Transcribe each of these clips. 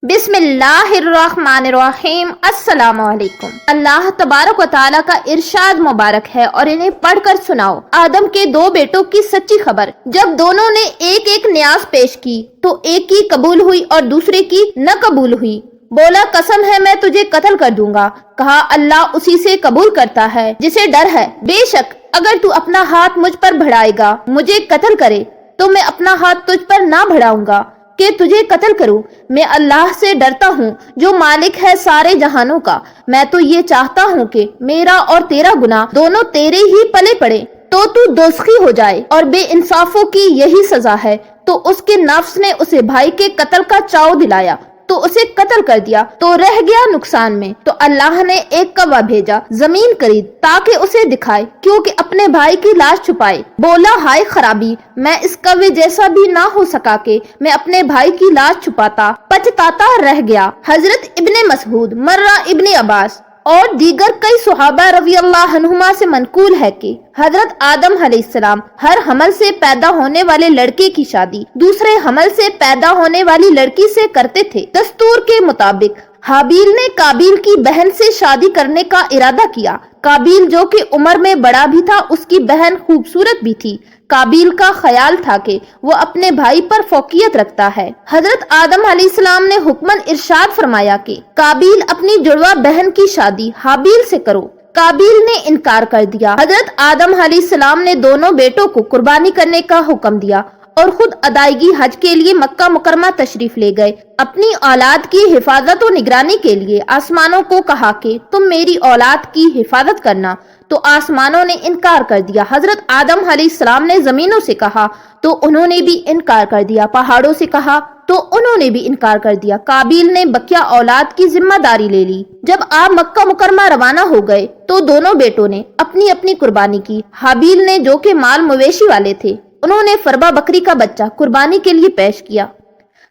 बिस्मिल्लाहिर्रहमानिर्रहीम। अस्सलाम वालेकुम। अल्लाह तबारक व तआला का इरशाद मुबारक है और इन्हें पढ़कर सुनाओ। आदम के दो बेटों की सच्ची खबर। जब दोनों ने एक एक न्याज पेश की तो एक की कबूल हुई और दूसरे की न कबूल हुई। बोला, कसम है मैं तुझे कत्ल कर दूंगा। कहा, अल्लाह उसी से कबूल करता है जिसे डर है। बेशक अगर तू अपना हाथ मुझ पर बढ़ाएगा, मुझे कत्ल करे, तो मैं अपना हाथ तुझ पर ना बढ़ाऊंगा कि तुझे कत्ल करूं। मैं अल्लाह से डरता हूँ जो मालिक है सारे जहानों का। मैं तो ये चाहता हूँ कि मेरा और तेरा गुनाह दोनों तेरे ही पले पड़े, तो तू दोज़खी हो जाए, और बेइंसाफों की यही सजा है। तो उसके नफ्स ने उसे भाई के कत्ल का चाव दिलाया तो उसे कत्ल कर दिया, तो रह गया नुकसान में। तो अल्लाह ने एक कौवा भेजा जमीन करीब ताकि उसे दिखाए, क्योंकि अपने भाई की लाश छुपाए। बोला, हाय खराबी, मैं इस कौवे जैसा भी ना हो सका कि मैं अपने भाई की लाश छुपाता, पछताता रह गया। हजरत इब्ने मसऊद, मर्रा इब्ने अब्बास और दीगर कई सुहाबा रज़ी अल्लाह अन्हुमा से मनकूल है कि हजरत आदम अलैहिस्सलाम हर हमल से पैदा होने वाले लड़के की शादी दूसरे हमल से पैदा होने वाली लड़की से करते थे। दस्तूर के मुताबिक हाबील ने काबिल की बहन से शादी करने का इरादा किया। काबिल जो कि उम्र में बड़ा भी था, उसकी बहन खूबसूरत भी थी। काबिल का ख्याल था कि वो अपने भाई पर फौकियत रखता है। हजरत आदम अलैहिस्सलाम ने हुक्मन इरशाद फरमाया कि काबिल अपनी जुड़वा बहन की शादी हाबील से करो। काबिल ने इनकार कर दिया। हजरत आदम अलैहिस्सलाम ने दोनों बेटों को कुर्बानी करने का हुक्म दिया और खुद अदायगी हज के लिए मक्का मुकरमा तशरीफ ले गए। अपनी औलाद की हिफाजत और निगरानी के लिए आसमानों को कहा कि तुम मेरी औलाद की हिफाजत करना, तो आसमानों ने इनकार कर दिया। हजरत आदम अलैहिस्सलाम ने जमीनों से कहा तो उन्होंने भी इनकार कर दिया। पहाड़ों से कहा तो उन्होंने भी इनकार कर दिया। काबिल ने बकिया औलाद की जिम्मेदारी ले ली। जब आप मक्का मुकरमा रवाना हो गए तो दोनों बेटों ने अपनी अपनी कुर्बानी की। हाबील ने, जो कि माल मवेशी वाले थे, उन्होंने फरबा बकरी का बच्चा कुर्बानी के लिए पेश किया।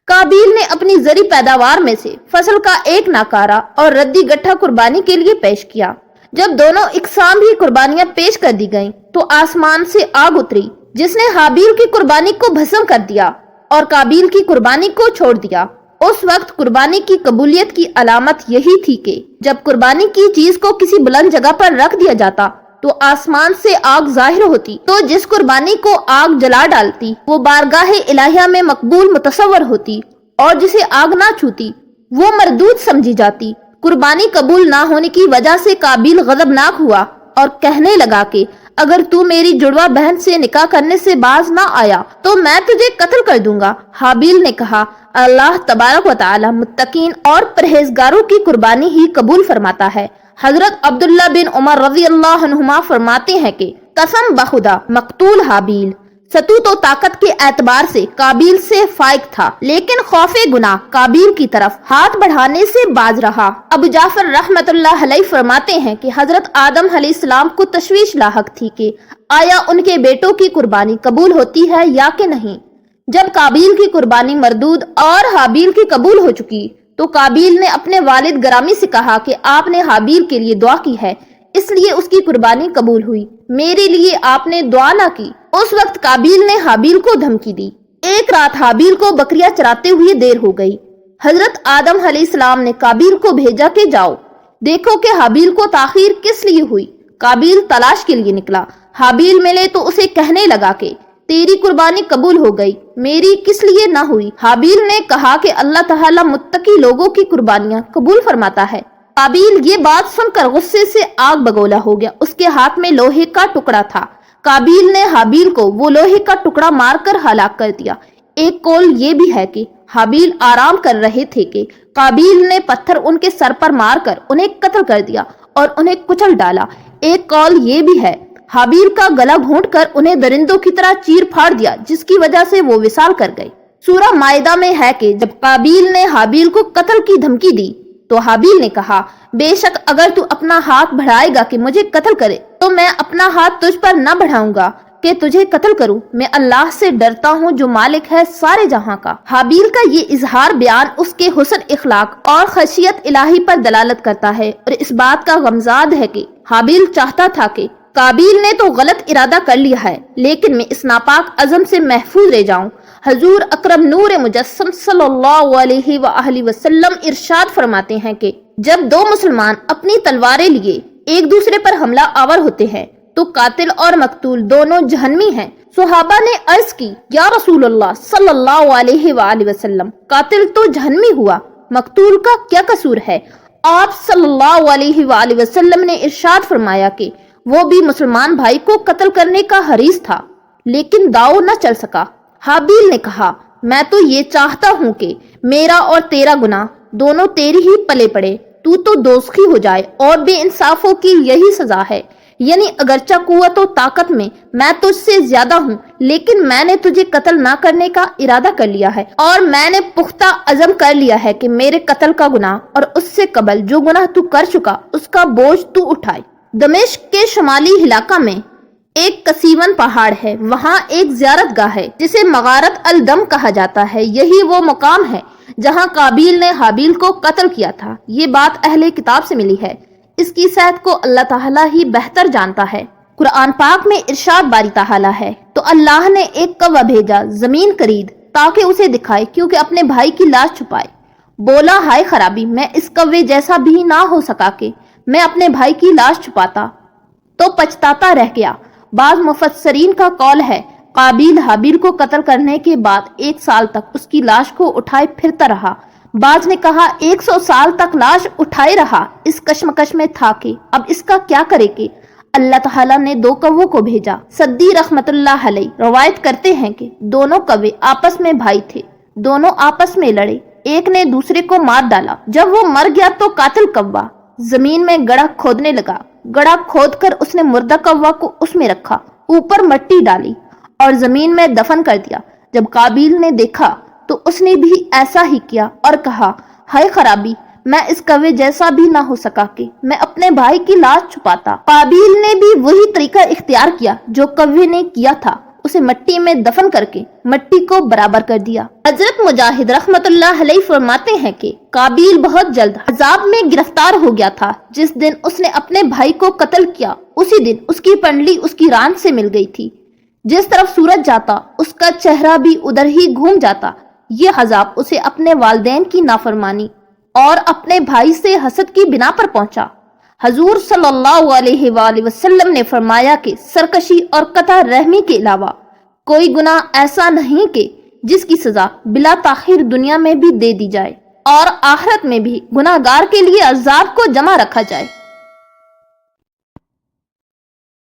काबिल ने अपनी जरी पैदावार में से फसल का एक नाकारा और रद्दी गट्ठा कुर्बानी के लिए पेश किया। जब दोनों इकसाम ही कुर्बानियां पेश कर दी गईं, तो आसमान से आग उतरी जिसने हाबील की कुर्बानी को भस्म कर दिया और काबिल की कुर्बानी को छोड़ दिया। उस वक्त कुर्बानी की कबूलियत की अलामत यही थी कि जब कुर्बानी की चीज को किसी बुलंद जगह पर रख दिया जाता तो आसमान से आग जाहिर होती, तो जिस कुर्बानी को आग जला डालती वो बारगाह इलाहिया में मकबूल मुतसव्वर होती, और जिसे आग ना छूती वो मरदूद समझी जाती। कुर्बानी कबूल ना होने की वजह से काबिल गजबनाक हुआ और कहने लगा कि अगर तू मेरी जुड़वा बहन से निकाह करने से बाज ना आया तो मैं तुझे कत्ल कर दूंगा। हाबील ने कहा, अल्लाह तबारक व तआला मुत्तकीन और परहेजगारों की कुर्बानी ही कबूल फरमाता है। हजरत अब्दुल्ला बिन उमर रज़ी अल्लाह अन्हुमा फरमाते हैं कि कसम बखुदा मकतूल हाबील सतूत और ताकत के एतबार से काबिल से फाइक था, लेकिन खौफे गुनाह काबिल की तरफ हाथ बढ़ाने से बाज रहा। अबू जाफर रहमतुल्लाह अलैह फरमाते हैं कि हजरत आदम अलैहिस्सलाम को तशवीश लाहक थी कि आया उनके बेटों की कुर्बानी कबूल होती है या कि नहीं। जब काबिल की कुर्बानी मरदूद और हाबील की कबूल हो चुकी तो काबिल ने अपने वालिद ग्रामी से कहा कि आपने हाबील के लिए दुआ की है, इसलिए उसकी कुर्बानी कबूल हुई, मेरे लिए आपने दुआ ना की। उस वक्त काबिल ने हाबील को धमकी दी। एक रात हाबील को बकरियां चराते हुए देर हो गई। हजरत आदम अलैहिस्सलाम ने काबिल को भेजा कि जाओ देखो कि हाबील को ताखीर किस लिए हुई। काबिल तलाश के लिए निकला। हाबील मिले तो उसे कहने लगा कि तेरी कुर्बानी कबूल हो गई, मेरी किस लिए ना हुई। हाबील ने कहा कि अल्लाह ताला मुत्तकी लोगों की कुर्बानियां कबूल फरमाता है। काबिल ये बात सुनकर गुस्से से आग बगोला हो गया। उसके हाथ में लोहे का टुकड़ा था। काबिल ने हाबील को वो लोहे का टुकड़ा मारकर हलाक कर दिया। एक कौल ये भी है कि हाबील आराम कर रहे थे कि काबिल ने पत्थर उनके सर पर मारकर उन्हें कत्ल कर दिया और उन्हें कुचल डाला। एक कौल ये भी है हाबील का गला घोंटकर उन्हें दरिंदों की तरह चीर फाड़ दिया, जिसकी वजह से वो विसाल कर गए। सूरह माइदा में है कि जब काबिल ने हाबील को कत्ल की धमकी दी तो हाबील ने कहा, बेशक अगर तू अपना हाथ बढ़ाएगा कि मुझे कत्ल करे, तो मैं अपना हाथ तुझ पर न बढ़ाऊंगा कि तुझे कत्ल करूं। मैं अल्लाह से डरता हूं जो मालिक है सारे जहां का। हाबील का ये इजहार बयान उसके हुस्न इखलाक और खशियत इलाही पर दलालत करता है और इस बात का गमजाद है कि हाबील चाहता था कि काबिल ने तो गलत इरादा कर लिया है, लेकिन मैं इस नापाक अज़म से महफूज रह जाऊं। حضور اکرم نور مجسم صلی اللہ علیہ وآلہ وسلم ارشاد فرماتے ہیں کہ جب دو مسلمان اپنی تلواریں لیے ایک دوسرے پر حملہ آور ہوتے ہیں تو قاتل اور مقتول دونوں جہنمی ہیں۔ صحابہ نے عرض کی، یا رسول اللہ صلی اللہ علیہ وآلہ وسلم، قاتل تو جہنمی ہوا، مقتول کا کیا قصور ہے؟ آپ صلی اللہ علیہ وآلہ وسلم نے ارشاد فرمایا کہ وہ بھی مسلمان بھائی کو قتل کرنے کا حریص تھا لیکن داؤ نہ چل سکا۔ حابیل نے کہا، میں تو یہ چاہتا ہوں کہ میرا اور تیرا گناہ دونوں تیری ہی پلے پڑے، تو دوزخی ہو جائے، اور بے انصافوں کی یہی سزا ہے۔ یعنی اگرچہ قوت و طاقت میں تجھ سے زیادہ ہوں، لیکن میں نے تجھے قتل نہ کرنے کا ارادہ کر لیا ہے، اور میں نے پختہ عزم کر لیا ہے کہ میرے قتل کا گناہ اور اس سے قبل جو گناہ تو کر چکا اس کا بوجھ تو اٹھائے۔ دمشق کے شمالی علاقہ میں ایک کسیون پہاڑ ہے، وہاں ایک زیارت گاہ ہے جسے مغارت الدم کہا جاتا ہے۔ یہی وہ مقام ہے جہاں قابیل نے حابیل کو قتل کیا تھا۔ یہ بات اہل کتاب سے ملی ہے، اس کی صحت کو اللہ تعالیٰ ہی بہتر جانتا ہے۔ قرآن پاک میں ارشاد باری تعالیٰ ہے، تو اللہ نے ایک کوا بھیجا زمین قرید تاکہ اسے دکھائے، کیونکہ اپنے بھائی کی لاش چھپائے۔ بولا، ہائے خرابی، میں اس کوے جیسا بھی نہ ہو سکا کہ میں اپنے بھائی کی لاش چھپاتا تو پچھتاتا رہ گیا۔ بعض مفسرین کا قول ہے قابیل حابیل کو قتل کرنے کے بعد 1 سال تک اس کی لاش کو اٹھائے پھرتا رہا۔ بعض نے کہا 100 سال تک لاش اٹھائے رہا، اس کشمکش میں تھا کہ اب اس کا کیا کرے کہ اللہ تعالیٰ نے 2 کووں کو بھیجا۔ سدی رحمت اللہ علیہ روایت کرتے ہیں کہ دونوں کوے آپس میں بھائی تھے، دونوں آپس میں لڑے، ایک نے دوسرے کو مار ڈالا۔ جب وہ مر گیا تو قاتل کوا زمین میں گڑھا کھودنے لگا، گڑھا کھود کر اس نے مردہ کوا کو اس میں رکھا، اوپر مٹی ڈالی اور زمین میں دفن کر دیا۔ جب قابیل نے دیکھا تو اس نے بھی ایسا ہی کیا اور کہا، ہائے خرابی، میں اس کوے جیسا بھی نہ ہو سکا کہ میں اپنے بھائی کی لاش چھپاتا۔ قابیل نے بھی وہی طریقہ اختیار کیا جو کوے نے کیا تھا، اسے مٹی میں دفن کر کے مٹی کو برابر کر دیا۔ حضرت مجاہد رحمت اللہ علیہ فرماتے ہیں کہ قابیل بہت جلد عذاب میں گرفتار ہو گیا تھا۔ جس دن اس نے اپنے بھائی کو قتل کیا اسی دن اس کی پنڈلی اس کی ران سے مل گئی تھی۔ جس طرف سورج جاتا اس کا چہرہ بھی ادھر ہی گھوم جاتا۔ یہ عذاب اسے اپنے والدین کی نافرمانی اور اپنے بھائی سے حسد کی بنا پر پہنچا۔ حضور صلی اللہ علیہ وآلہ وسلم نے فرمایا کہ سرکشی اور قطع رحمی کے علاوہ کوئی گناہ ایسا نہیں کہ جس کی سزا بلا تاخیر دنیا میں بھی دے دی جائے اور آخرت میں بھی گناہگار کے لیے عذاب کو جمع رکھا جائے۔